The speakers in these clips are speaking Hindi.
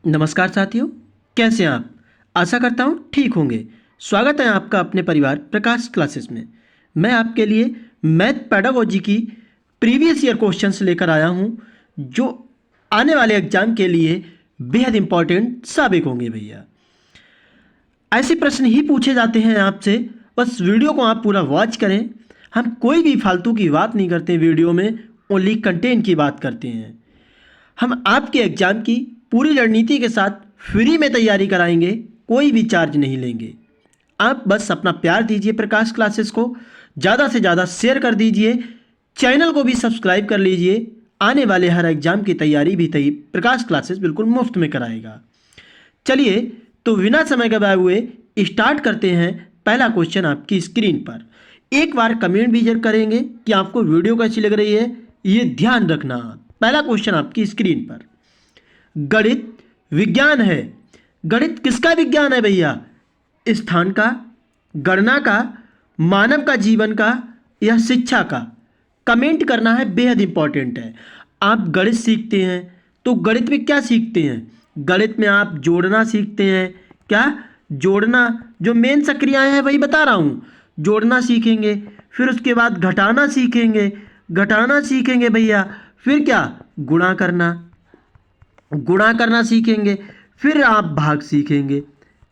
नमस्कार साथियों, कैसे हैं आप। आशा करता हूँ ठीक होंगे। स्वागत है आपका अपने परिवार प्रकाश क्लासेस में। मैं आपके लिए मैथ पेडागोजी की प्रीवियस ईयर क्वेश्चंस लेकर आया हूँ जो आने वाले एग्जाम के लिए बेहद इंपॉर्टेंट साबित होंगे भैया। ऐसे प्रश्न ही पूछे जाते हैं आपसे, बस वीडियो को आप पूरा वॉच करें। हम कोई भी फालतू की बात नहीं करते वीडियो में, ओनली कंटेंट की बात करते हैं। हम आपके एग्जाम की पूरी रणनीति के साथ फ्री में तैयारी कराएंगे, कोई भी चार्ज नहीं लेंगे। आप बस अपना प्यार दीजिए प्रकाश क्लासेस को, ज़्यादा से ज़्यादा शेयर कर दीजिए, चैनल को भी सब्सक्राइब कर लीजिए। आने वाले हर एग्जाम की तैयारी भी प्रकाश क्लासेस बिल्कुल मुफ्त में कराएगा। चलिए तो बिना समय गवाए हुए स्टार्ट करते हैं। पहला क्वेश्चन आपकी स्क्रीन पर। एक बार कमेंट भी जरूर करेंगे कि आपको वीडियो कैसी लग रही है, ये ध्यान रखना। पहला क्वेश्चन आपकी स्क्रीन पर, गणित विज्ञान है। गणित किसका विज्ञान है भैया? स्थान का, गणना का, मानव का जीवन का या शिक्षा का? कमेंट करना है, बेहद इंपॉर्टेंट है। आप गणित सीखते हैं तो गणित में क्या सीखते हैं? गणित में आप जोड़ना सीखते हैं। क्या जोड़ना? जो मेन सक्रियाएं हैं वही बता रहा हूँ। जोड़ना सीखेंगे, फिर उसके बाद घटाना सीखेंगे। घटाना सीखेंगे भैया, फिर क्या? गुणा करना। गुणा करना सीखेंगे, फिर आप भाग सीखेंगे।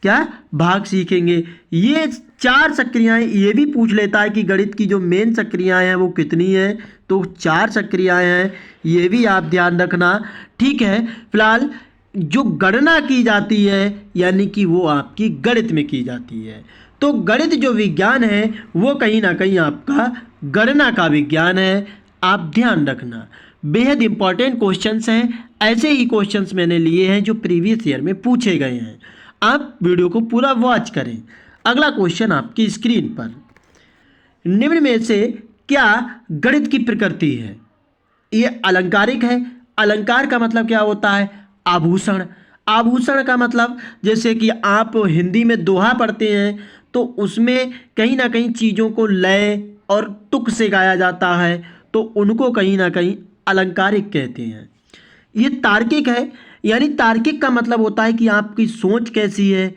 क्या? भाग सीखेंगे। ये चार सक्रियाएं ये भी पूछ लेता है कि गणित की जो मेन सक्रियाएं हैं वो कितनी हैं, तो चार सक्रियाएं हैं, ये भी आप ध्यान रखना। ठीक है, फिलहाल जो गणना की जाती है यानी कि वो आपकी गणित में की जाती है। तो गणित जो विज्ञान है वो कहीं ना कहीं आपका गणना का विज्ञान है। आप ध्यान रखना, बेहद इंपॉर्टेंट क्वेश्चंस हैं। ऐसे ही क्वेश्चंस मैंने लिए हैं जो प्रीवियस ईयर में पूछे गए हैं। आप वीडियो को पूरा वॉच करें। अगला क्वेश्चन आपकी स्क्रीन पर, निम्न में से क्या गणित की प्रकृति है? ये अलंकारिक है। अलंकार का मतलब क्या होता है? आभूषण। आभूषण का मतलब, जैसे कि आप हिंदी में दोहा पढ़ते हैं तो उसमें कहीं ना कहीं चीज़ों को लय और तुक से गाया जाता है, तो उनको कहीं ना कहीं अलंकारिक कहते हैं। ये तार्किक है, यानी तार्किक का मतलब होता है कि आपकी सोच कैसी है।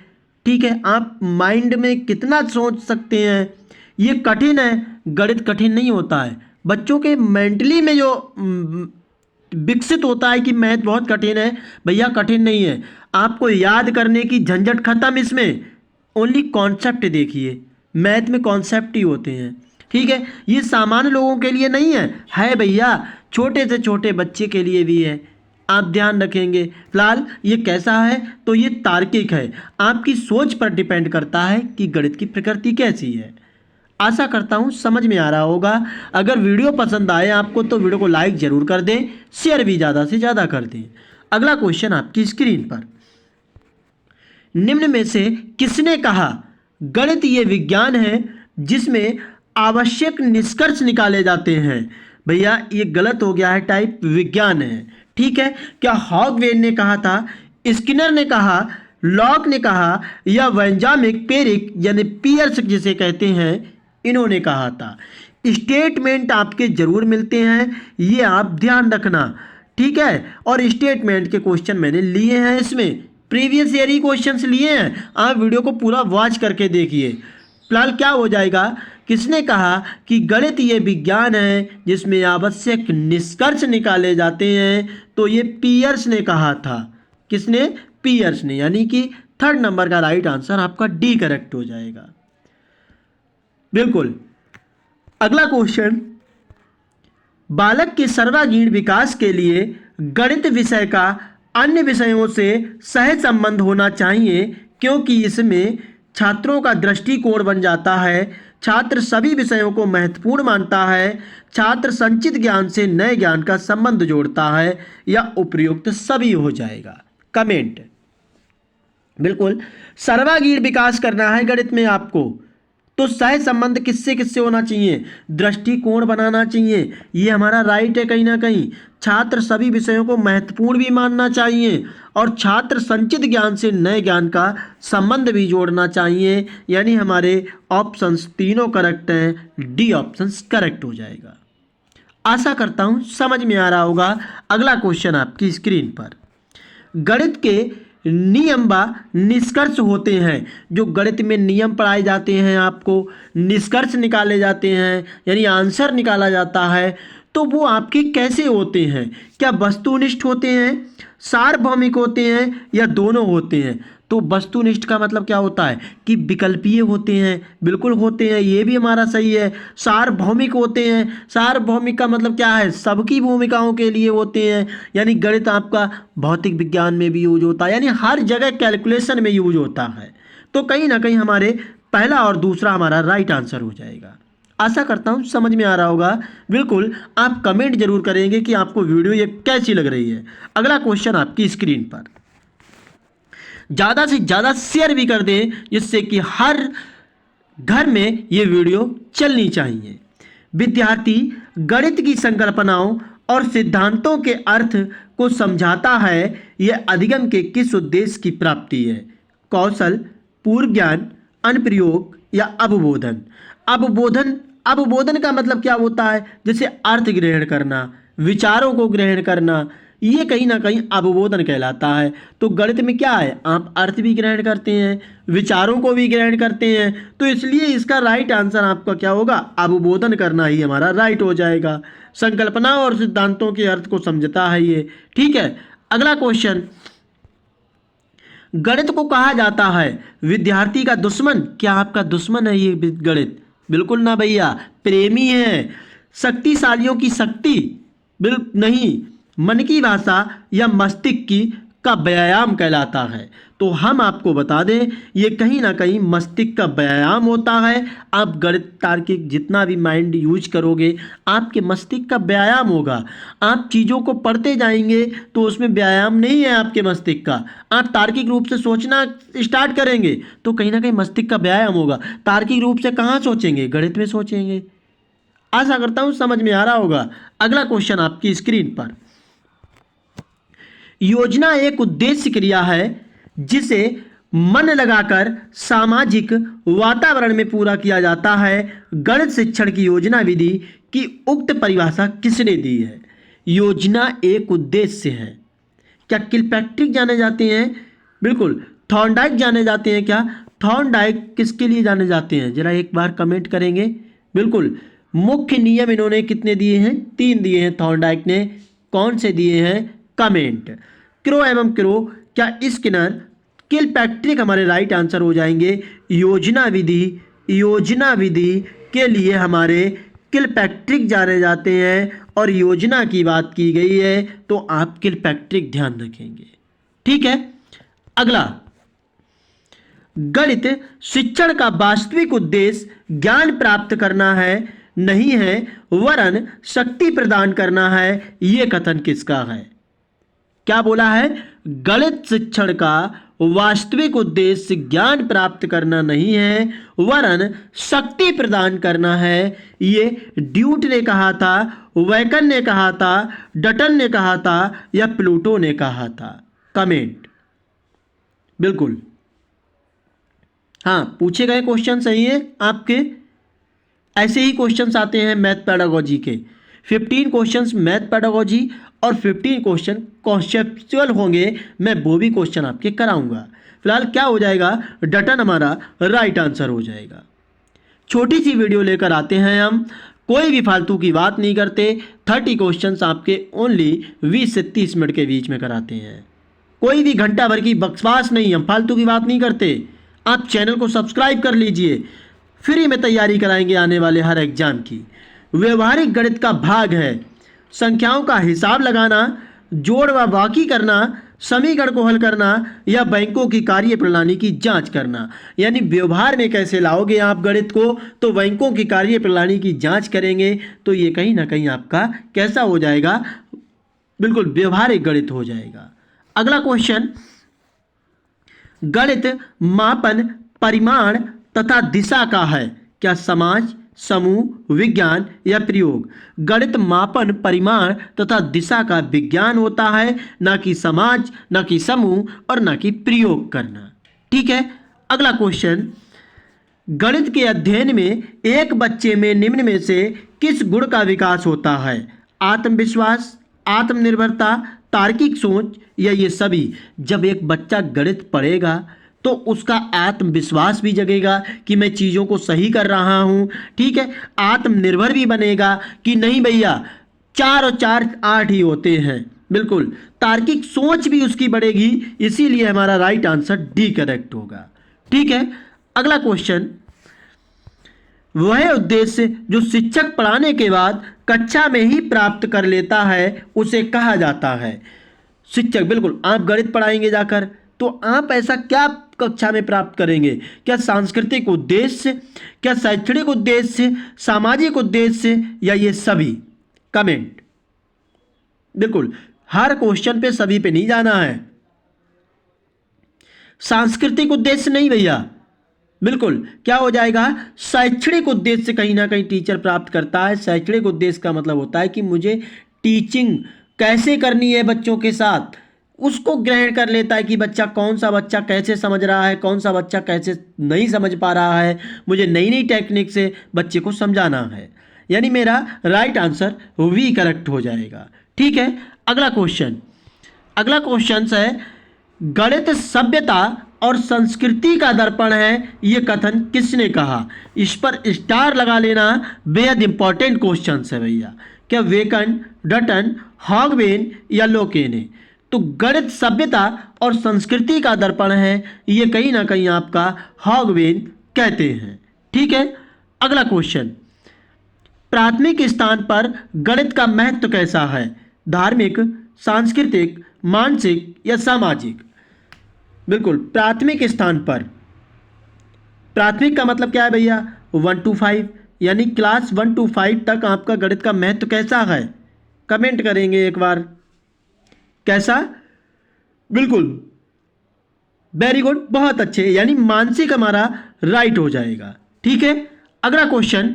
ठीक है, आप माइंड में कितना सोच सकते हैं। ये कठिन है, गणित कठिन नहीं होता है। बच्चों के मेंटली में जो विकसित होता है कि मैथ बहुत कठिन है, भैया कठिन नहीं है। आपको याद करने की झंझट खत्म इसमें, ओनली कॉन्सेप्ट देखिए। मैथ में कॉन्सेप्ट ही होते हैं। ठीक है, ये सामान्य लोगों के लिए नहीं है भैया, छोटे से छोटे बच्चे के लिए भी है। आप ध्यान रखेंगे। फिलहाल ये कैसा है? तो ये तार्किक है। आपकी सोच पर डिपेंड करता है कि गणित की प्रकृति कैसी है। आशा करता हूँ समझ में आ रहा होगा। अगर वीडियो पसंद आए आपको तो वीडियो को लाइक जरूर कर दें, शेयर भी ज़्यादा से ज़्यादा कर दें। अगला क्वेश्चन आपकी स्क्रीन पर, निम्न में से किसने कहा गणित ये विज्ञान है जिसमें आवश्यक निष्कर्ष निकाले जाते हैं? भैया ये गलत हो गया है, टाइप विज्ञान है। ठीक है, क्या हॉगवेन ने कहा था, स्किनर ने कहा, लॉक ने कहा, या बेंजामिन पेरिक यानी पियर्स जिसे कहते हैं, इन्होंने कहा था? स्टेटमेंट आपके जरूर मिलते हैं, ये आप ध्यान रखना। ठीक है, और स्टेटमेंट के क्वेश्चन मैंने लिए हैं, इसमें प्रीवियस ईयर ही क्वेश्चंस लिए हैं। आप वीडियो को पूरा वॉच करके देखिए। फिलहाल क्या हो जाएगा, किसने कहा कि गणित ये विज्ञान है जिसमें आवश्यक निष्कर्ष निकाले जाते हैं? तो ये पियर्स ने कहा था। किसने? पियर्स ने, यानी कि थर्ड नंबर का राइट आंसर आपका डी करेक्ट हो जाएगा। बिल्कुल। अगला क्वेश्चन, बालक के सर्वांगीण विकास के लिए गणित विषय का अन्य विषयों से सहज संबंध होना चाहिए क्योंकि इसमें छात्रों का दृष्टिकोण बन जाता है। छात्र सभी विषयों को महत्वपूर्ण मानता है। छात्र संचित ज्ञान से नए ज्ञान का संबंध जोड़ता है, या उपयुक्त सभी हो जाएगा। कमेंट। बिल्कुल, सर्वांगीण विकास करना है गणित में आपको, तो सह संबंध किससे किससे होना चाहिए? दृष्टिकोण बनाना चाहिए। ये हमारा राइट है कहीं ना कहीं। छात्र सभी विषयों को महत्वपूर्ण भी मानना चाहिए, और छात्र संचित ज्ञान से नए ज्ञान का संबंध भी जोड़ना चाहिए। यानी हमारे ऑप्शंस तीनों करेक्ट हैं, डी ऑप्शन करेक्ट हो जाएगा। आशा करता हूं समझ में आ रहा होगा। अगला क्वेश्चन आपकी स्क्रीन पर, गणित के नियम व निष्कर्ष होते हैं। जो गणित में नियम पढ़ाए जाते हैं, आपको निष्कर्ष निकाले जाते हैं, यानी आंसर निकाला जाता है, तो वो आपके कैसे होते हैं? क्या वस्तुनिष्ठ होते हैं, सार्वभौमिक होते हैं, या दोनों होते हैं? तो वस्तुनिष्ठ का मतलब क्या होता है कि विकल्पीय होते हैं, बिल्कुल होते हैं, ये भी हमारा सही है। सार्वभौमिक होते हैं, सार्वभौमिक का मतलब क्या है? सबकी भूमिकाओं के लिए होते हैं, यानी गणित आपका भौतिक विज्ञान में भी यूज होता है, यानी हर जगह कैलकुलेशन में यूज होता है। तो कहीं ना कहीं हमारे पहला और दूसरा हमारा राइट आंसर हो जाएगा। आशा करता हूँ समझ में आ रहा होगा। बिल्कुल आप कमेंट जरूर करेंगे कि आपको वीडियो ये कैसी लग रही है। अगला क्वेश्चन आपकी स्क्रीन पर, ज़्यादा से ज़्यादा शेयर भी कर दें जिससे कि हर घर में ये वीडियो चलनी चाहिए। विद्यार्थी गणित की संकल्पनाओं और सिद्धांतों के अर्थ को समझाता है, यह अधिगम के किस उद्देश्य की प्राप्ति है? कौशल, पूर्व ज्ञान, अनुप्रयोग या अवबोधन? अवबोधन का मतलब क्या होता है? जैसे अर्थ ग्रहण करना, विचारों को ग्रहण करना, ये कहीं ना कहीं अवबोधन कहलाता है। तो गणित में क्या है? आप अर्थ भी ग्रहण करते हैं, विचारों को भी ग्रहण करते हैं, तो इसलिए इसका राइट आंसर आपका क्या होगा? अवबोधन करना ही हमारा राइट हो जाएगा। संकल्पना और सिद्धांतों के अर्थ को समझता है ये। ठीक है, अगला क्वेश्चन, गणित को कहा जाता है विद्यार्थी का दुश्मन। क्या आपका दुश्मन है ये गणित? बिल्कुल ना भैया, प्रेमी है। शक्तिशालियों की शक्ति बिल्कुल नहीं, मन की भाषा या मस्तिष्क की का व्यायाम कहलाता है। तो हम आपको बता दें ये कहीं ना कहीं मस्तिष्क का व्यायाम होता है। आप गणित तार्किक जितना भी माइंड यूज करोगे आपके मस्तिष्क का व्यायाम होगा। आप चीज़ों को पढ़ते जाएंगे तो उसमें व्यायाम नहीं है आपके मस्तिष्क का। आप तार्किक रूप से सोचना स्टार्ट करेंगे तो कहीं ना कहीं मस्तिष्क का व्यायाम होगा। तार्किक रूप से कहाँ सोचेंगे? गणित में सोचेंगे। आशा करता हूँ समझ में आ रहा होगा। अगला क्वेश्चन आपकी स्क्रीन पर, योजना एक उद्देश्य क्रिया है जिसे मन लगाकर सामाजिक वातावरण में पूरा किया जाता है। गणित शिक्षण की योजना विधि की उक्त परिभाषा किसने दी है? योजना एक उद्देश्य है। क्या किलपैट्रिक जाने जाते हैं? बिल्कुल। थॉर्नडाइक जाने जाते हैं क्या? थॉर्नडाइक किसके लिए जाने जाते हैं? जरा एक बार कमेंट करेंगे। बिल्कुल, मुख्य नियम इन्होंने कितने दिए हैं? 3 दिए हैं थॉर्नडाइक ने। कौन से दिए हैं? कमेंट। क्रो एवं क्रो, क्या स्किनर, किलपैट्रिक हमारे राइट आंसर हो जाएंगे। योजना विधि के लिए हमारे किलपैट्रिक जाने जाते हैं और योजना की बात की गई है तो आप किलपैट्रिक ध्यान रखेंगे। ठीक है, अगला, गणित शिक्षण का वास्तविक उद्देश्य ज्ञान प्राप्त करना है नहीं है वरन शक्ति प्रदान करना है, यह कथन किसका है? क्या बोला है? गणित शिक्षण का वास्तविक उद्देश्य ज्ञान प्राप्त करना नहीं है वरन शक्ति प्रदान करना है। ये ड्यूट ने कहा था, वैकन ने कहा था, डटन ने कहा था या प्लूटो ने कहा था? कमेंट। बिल्कुल हाँ, पूछे गए क्वेश्चन सही है आपके। ऐसे ही क्वेश्चंस आते हैं मैथ पेडागोजी के। 15 क्वेश्चंस मैथ पेडागोजी और 15 क्वेश्चन कॉन्सेप्चुअल होंगे। मैं वो भी क्वेश्चन आपके कराऊंगा। फिलहाल क्या हो जाएगा? डटन हमारा राइट आंसर हो जाएगा। छोटी सी वीडियो लेकर आते हैं हम, कोई भी फालतू की बात नहीं करते। 30 क्वेश्चंस आपके ओनली 20 से 30 मिनट के बीच में कराते हैं। कोई भी घंटा भर की बकवास नहीं, हम फालतू की बात नहीं करते। आप चैनल को सब्सक्राइब कर लीजिए। फ्री में तैयारी कराएंगे आने वाले हर एग्जाम की। व्यवहारिक गणित का भाग है संख्याओं का हिसाब लगाना, जोड़ व बाकी करना, समीकरण को हल करना या बैंकों की कार्य प्रणाली की जांच करना। यानी व्यवहार में कैसे लाओगे आप गणित को? तो बैंकों की कार्य प्रणाली की जांच करेंगे तो ये कहीं ना कहीं आपका कैसा हो जाएगा? बिल्कुल व्यवहारिक गणित हो जाएगा। अगला क्वेश्चन, गणित मापन, परिमाण तथा दिशा का है। क्या समाज, समूह, विज्ञान या प्रयोग? गणित मापन, परिमाण तथा दिशा का विज्ञान होता है, ना कि समाज, ना कि समूह और ना कि प्रयोग करना। ठीक है, अगला क्वेश्चन, गणित के अध्ययन में एक बच्चे में निम्न में से किस गुण का विकास होता है? आत्मविश्वास, आत्मनिर्भरता, तार्किक सोच या ये सभी। जब एक बच्चा गणित पढ़ेगा तो उसका आत्मविश्वास भी जगेगा कि मैं चीज़ों को सही कर रहा हूँ, ठीक है। आत्मनिर्भर भी बनेगा कि नहीं भैया 4 और 4 8 ही होते हैं, बिल्कुल। तार्किक सोच भी उसकी बढ़ेगी, इसीलिए हमारा राइट आंसर डी करेक्ट होगा, ठीक है। अगला क्वेश्चन, वह उद्देश्य जो शिक्षक पढ़ाने के बाद कक्षा में ही प्राप्त कर लेता है उसे कहा जाता है। शिक्षक, बिल्कुल, आप गणित पढ़ाएंगे जाकर तो आप ऐसा क्या कक्षा में प्राप्त करेंगे? क्या सांस्कृतिक उद्देश्य, क्या शैक्षणिक उद्देश्य, सामाजिक उद्देश्य या ये सभी? कमेंट। बिल्कुल, हर क्वेश्चन पे सभी पे नहीं जाना है। सांस्कृतिक उद्देश्य नहीं भैया, बिल्कुल क्या हो जाएगा? शैक्षणिक उद्देश्य कहीं ना कहीं टीचर प्राप्त करता है। शैक्षणिक उद्देश्य का मतलब होता है कि मुझे टीचिंग कैसे करनी है बच्चों के साथ, उसको ग्रहण कर लेता है कि कौन सा बच्चा कैसे समझ रहा है, कौन सा बच्चा कैसे नहीं समझ पा रहा है, मुझे नई नई टेक्निक से बच्चे को समझाना है। यानी मेरा राइट आंसर वी करेक्ट हो जाएगा, ठीक है। अगला क्वेश्चन है, गणित सभ्यता और संस्कृति का दर्पण है, ये कथन किसने कहा? इस पर स्टार लगा लेना, बेहद इंपॉर्टेंट क्वेश्चन है भैया। क्या वेकन, डटन, हॉगवेन या लोके ने? तो गणित सभ्यता और संस्कृति का दर्पण है, ये कहीं ना कहीं आपका हॉगवेन कहते हैं, ठीक है। अगला क्वेश्चन, प्राथमिक स्थान पर गणित का महत्व कैसा है? धार्मिक, सांस्कृतिक, मानसिक या सामाजिक? बिल्कुल, प्राथमिक स्थान पर। प्राथमिक का मतलब क्या है भैया? 1 to 5, यानी क्लास 1 to 5 तक आपका गणित का महत्व कैसा है? कमेंट करेंगे एक बार, कैसा? बिल्कुल, वेरी गुड, बहुत अच्छे, यानी मानसिक हमारा राइट हो जाएगा, ठीक है। अगला क्वेश्चन,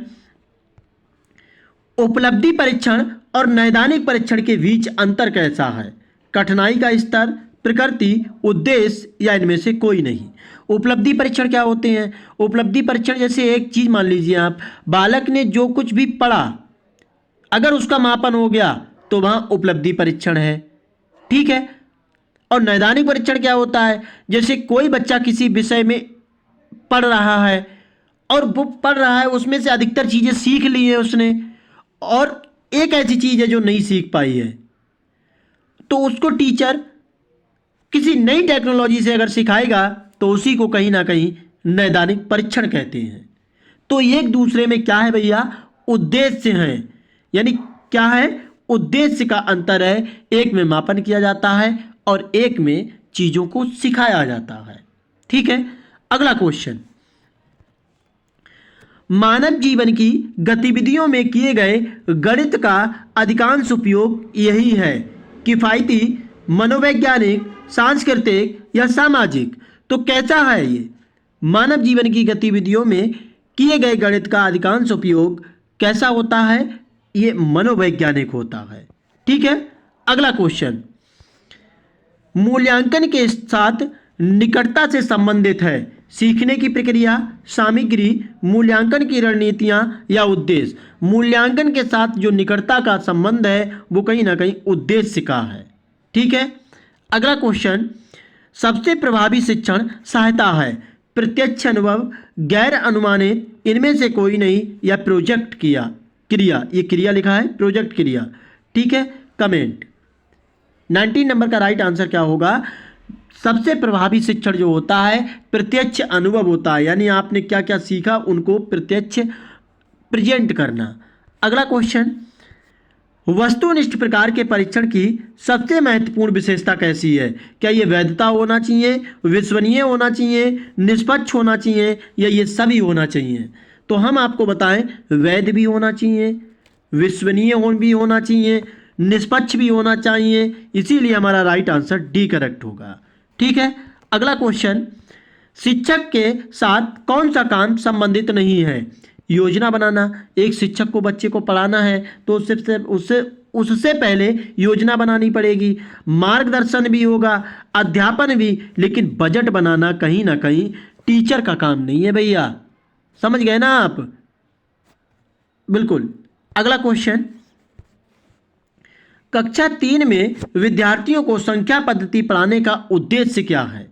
उपलब्धि परीक्षण और नैदानिक परीक्षण के बीच अंतर कैसा है? कठिनाई का स्तर, प्रकृति, उद्देश्य या इनमें से कोई नहीं? उपलब्धि परीक्षण क्या होते हैं? उपलब्धि परीक्षण जैसे एक चीज मान लीजिए आप, बालक ने जो कुछ भी पढ़ा अगर उसका मापन हो गया तो वहां उपलब्धि परीक्षण है, ठीक है। और नैदानिक परीक्षण क्या होता है? जैसे कोई बच्चा किसी विषय में पढ़ रहा है और वो पढ़ रहा है, उसमें से अधिकतर चीजें सीख ली है उसने, और एक ऐसी चीज है जो नहीं सीख पाई है, तो उसको टीचर किसी नई टेक्नोलॉजी से अगर सिखाएगा तो उसी को कहीं ना कहीं नैदानिक परीक्षण कहते हैं। तो एक दूसरे में क्या है भैया? उद्देश्य हैं, यानी क्या है? उद्देश्य का अंतर है, एक में मापन किया जाता है और एक में चीजों को सिखाया जाता है, ठीक है। अगला क्वेश्चन, मानव जीवन की गतिविधियों में किए गए गणित का अधिकांश उपयोग यही है, किफायती, मनोवैज्ञानिक, सांस्कृतिक या सामाजिक? तो कैसा है ये? मानव जीवन की गतिविधियों में किए गए गणित का अधिकांश उपयोग कैसा होता है? ये मनोवैज्ञानिक होता है, ठीक है। अगला क्वेश्चन, मूल्यांकन के साथ निकटता से संबंधित है सीखने की प्रक्रिया, सामग्री, मूल्यांकन की रणनीतियां या उद्देश्य? मूल्यांकन के साथ जो निकटता का संबंध है वो कहीं ना कहीं उद्देश्य का है, ठीक है। अगला क्वेश्चन, सबसे प्रभावी शिक्षण सहायता है, प्रत्यक्ष अनुभव, गैर अनुमानित, इनमें से कोई नहीं या प्रोजेक्ट क्रिया? ये क्रिया लिखा है, प्रोजेक्ट क्रिया, ठीक है। कमेंट। 19 नंबर का राइट आंसर क्या होगा? सबसे प्रभावी शिक्षण जो होता है प्रत्यक्ष अनुभव होता है, यानी आपने क्या क्या सीखा उनको प्रत्यक्ष प्रेजेंट करना। अगला क्वेश्चन, वस्तुनिष्ठ प्रकार के परीक्षण की सबसे महत्वपूर्ण विशेषता कैसी है? क्या ये वैधता होना चाहिए, विश्वसनीय होना चाहिए, निष्पक्ष होना चाहिए या ये सभी होना चाहिए? तो हम आपको बताएं, वैध भी होना चाहिए, विश्वसनीय भी होना चाहिए, निष्पक्ष भी होना चाहिए, इसीलिए हमारा राइट आंसर डी करेक्ट होगा, ठीक है। अगला क्वेश्चन, शिक्षक के साथ कौन सा काम संबंधित नहीं है? योजना बनाना, एक शिक्षक को बच्चे को पढ़ाना है तो उससे पहले योजना बनानी पड़ेगी, मार्गदर्शन भी होगा, अध्यापन भी, लेकिन बजट बनाना कहीं ना कहीं टीचर का काम नहीं है भैया, समझ गए ना आप? बिल्कुल। अगला क्वेश्चन, कक्षा 3 में विद्यार्थियों को संख्या पद्धति पढ़ाने का उद्देश्य क्या है?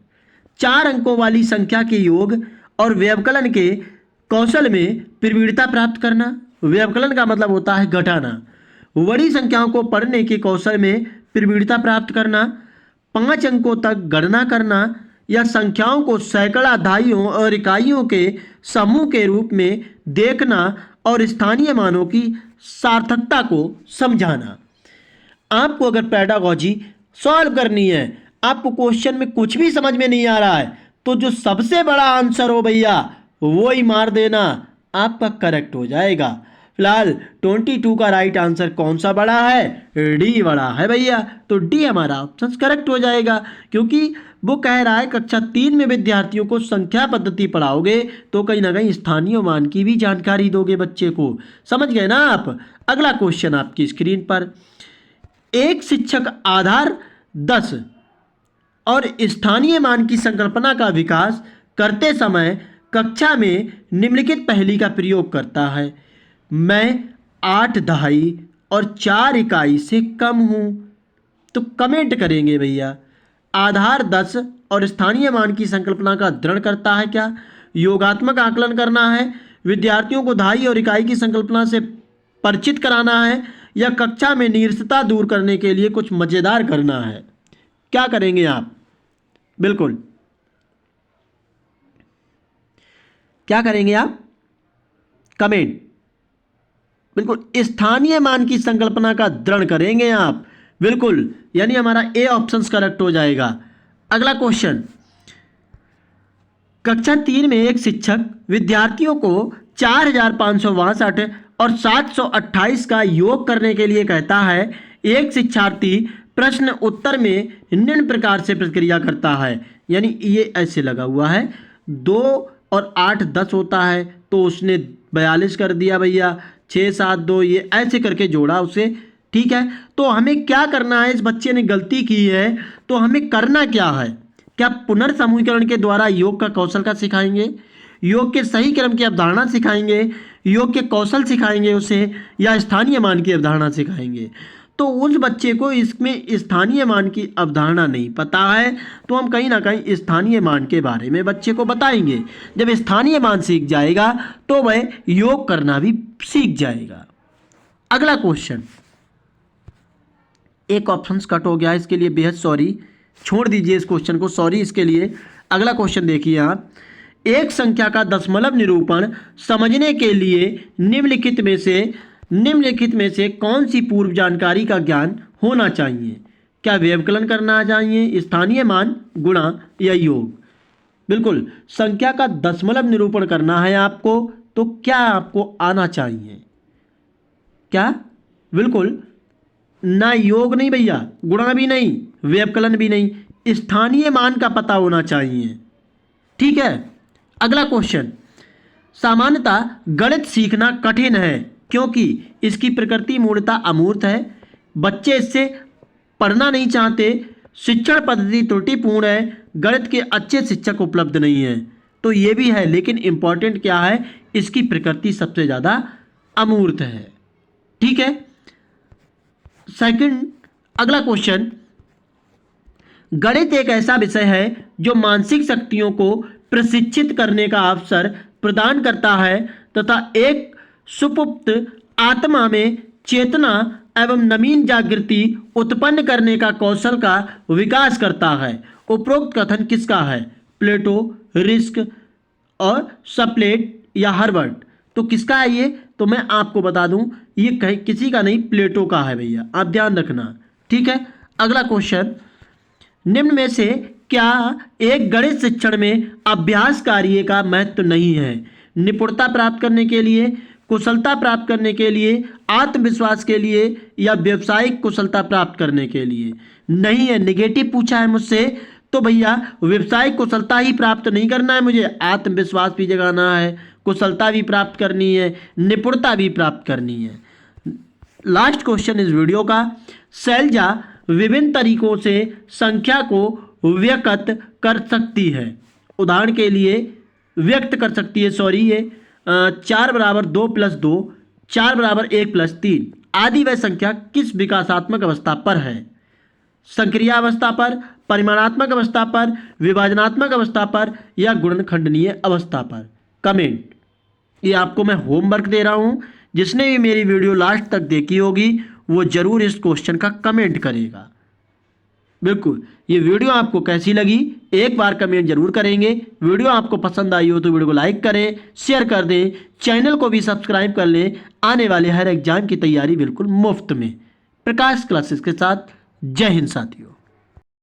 4 अंकों वाली संख्या के योग और व्यवकलन के कौशल में प्रवीणता प्राप्त करना। व्यवकलन का मतलब होता है घटाना। बड़ी संख्याओं को पढ़ने के कौशल में प्रवीणता प्राप्त करना। 5 अंकों तक गणना करना या संख्याओं को सैकड़ा, दहाइयों और इकाइयों के समूह के रूप में देखना और स्थानीय मानों की सार्थकता को समझाना। आपको अगर पेडागोजी सॉल्व करनी है, आपको क्वेश्चन में कुछ भी समझ में नहीं आ रहा है, तो जो सबसे बड़ा आंसर हो भैया वो ही मार देना, आपका करेक्ट हो जाएगा। फिलहाल 22 का राइट आंसर कौन सा बड़ा है? डी बड़ा है भैया, तो डी हमारा ऑप्शन करेक्ट हो जाएगा, क्योंकि वो कह रहा है कक्षा 3 में विद्यार्थियों को संख्या पद्धति पढ़ाओगे तो कहीं ना कहीं स्थानीय मान की भी जानकारी दोगे बच्चे को। समझ गए ना आप? अगला क्वेश्चन आपकी स्क्रीन पर, एक शिक्षक आधार 10 और स्थानीय मान की संकल्पना का विकास करते समय कक्षा में निम्नलिखित पहेली का प्रयोग करता है। मैं 8 दहाई और 4 इकाई से कम हूं। तो कमेंट करेंगे भैया। आधार 10 और स्थानीय मान की संकल्पना का दृढ़ करता है क्या? योगात्मक आकलन करना है, विद्यार्थियों को दहाई और इकाई की संकल्पना से परिचित कराना है, या कक्षा में नीरसता दूर करने के लिए कुछ मजेदार करना है? क्या करेंगे आप? बिल्कुल क्या करेंगे आप? कमेंट। बिल्कुल स्थानीय मान की संकल्पना का दृढ़ करेंगे आप, बिल्कुल, यानी हमारा ए ऑप्शन करेक्ट हो जाएगा। अगला क्वेश्चन, कक्षा 3 में एक शिक्षक विद्यार्थियों को 4562 और 728 का योग करने के लिए कहता है। एक शिक्षार्थी प्रश्न उत्तर में निम्न प्रकार से प्रतिक्रिया करता है, यानी ये ऐसे लगा हुआ है, 2 और 8 10 होता है, तो उसने 42 कर दिया भैया, 6 7 2 ये ऐसे करके जोड़ा उसे। ठीक है, तो हमें क्या करना है? इस बच्चे ने गलती की है, तो हमें करना क्या है? क्या पुनर्समूहीकरण के द्वारा योग का कौशल का सिखाएंगे, योग के सही क्रम की अवधारणा सिखाएंगे, योग के कौशल सिखाएंगे उसे, या स्थानीय मान की अवधारणा सिखाएंगे? तो उस बच्चे को इसमें स्थानीय मान की अवधारणा नहीं पता है, तो हम कहीं ना कहीं स्थानीय मान के बारे में बच्चे को बताएंगे। जब स्थानीय मान सीख जाएगा तो वह योग करना भी सीख जाएगा। अगला क्वेश्चन, एक ऑप्शन कट हो गया, इसके लिए बेहद सॉरी, छोड़ दीजिए इस क्वेश्चन को, सॉरी इसके लिए। अगला क्वेश्चन देखिए आप, एक संख्या का दशमलव निरूपण समझने के लिए निम्नलिखित में से कौन सी पूर्व जानकारी का ज्ञान होना चाहिए? क्या व्यवकलन करना चाहिए, स्थानीय मान, गुणा या योग? बिल्कुल, संख्या का दशमलव निरूपण करना है आपको, तो क्या आपको आना चाहिए? क्या? बिल्कुल ना, योग नहीं भैया, गुणा भी नहीं, व्यवकलन भी नहीं, स्थानीय मान का पता होना चाहिए। ठीक है, अगला क्वेश्चन, सामान्यतः गणित सीखना कठिन है क्योंकि इसकी प्रकृति मूलतः अमूर्त है, बच्चे इससे पढ़ना नहीं चाहते, शिक्षण पद्धति त्रुटिपूर्ण है, गणित के अच्छे शिक्षक उपलब्ध नहीं हैं। तो ये भी है, लेकिन इंपॉर्टेंट क्या है? इसकी प्रकृति सबसे ज़्यादा अमूर्त है। ठीक है, सेकंड, अगला क्वेश्चन, गणित एक ऐसा विषय है जो मानसिक शक्तियों को प्रशिक्षित करने का अवसर प्रदान करता है तथा एक सुपुप्त आत्मा में चेतना एवं नवीन जागृति उत्पन्न करने का कौशल का विकास करता है। उपरोक्त कथन किसका है? प्लेटो, रिस्क और सप्लेट या हर्बर्ट? तो किसका है ये? तो मैं आपको बता दूं, ये कहीं किसी का नहीं, प्लेटो का है भैया, आप ध्यान रखना। ठीक है, अगला क्वेश्चन, निम्न में से क्या एक गणित शिक्षण में अभ्यास कार्य का महत्व नहीं है? निपुणता प्राप्त करने के लिए, कुशलता प्राप्त करने के लिए, आत्मविश्वास के लिए, या व्यावसायिक कुशलता प्राप्त करने के लिए? नहीं है, निगेटिव पूछा है मुझसे, तो भैया व्यावसायिक कुशलता ही प्राप्त नहीं करना है मुझे, आत्मविश्वास भी जगाना है, कुशलता भी प्राप्त करनी है, निपुणता भी प्राप्त करनी है। लास्ट क्वेश्चन इस वीडियो का, शैलजा विभिन्न तरीकों से संख्या को व्यक्त कर सकती है। उदाहरण के लिए व्यक्त कर सकती है, सॉरी, ये 4 बराबर 2 + 2, 4 बराबर 1 + 3, आदि व संख्या किस विकासात्मक अवस्था पर है? संक्रिया अवस्था पर, परिमाणात्मक अवस्था पर, विभाजनात्मक अवस्था पर या गुणनखंडनीय अवस्था पर? कमेंट। ये आपको मैं होमवर्क दे रहा हूं। जिसने भी मेरी वीडियो लास्ट तक देखी होगी वो जरूर इस क्वेश्चन का कमेंट करेगा। बिल्कुल। ये वीडियो आपको कैसी लगी एक बार कमेंट जरूर करेंगे। वीडियो आपको पसंद आई हो तो वीडियो को लाइक करें, शेयर कर दें, चैनल को भी सब्सक्राइब कर लें। आने वाले हर एग्जाम की तैयारी बिल्कुल मुफ्त में प्रकाश क्लासेस के साथ। जय हिंद साथियों।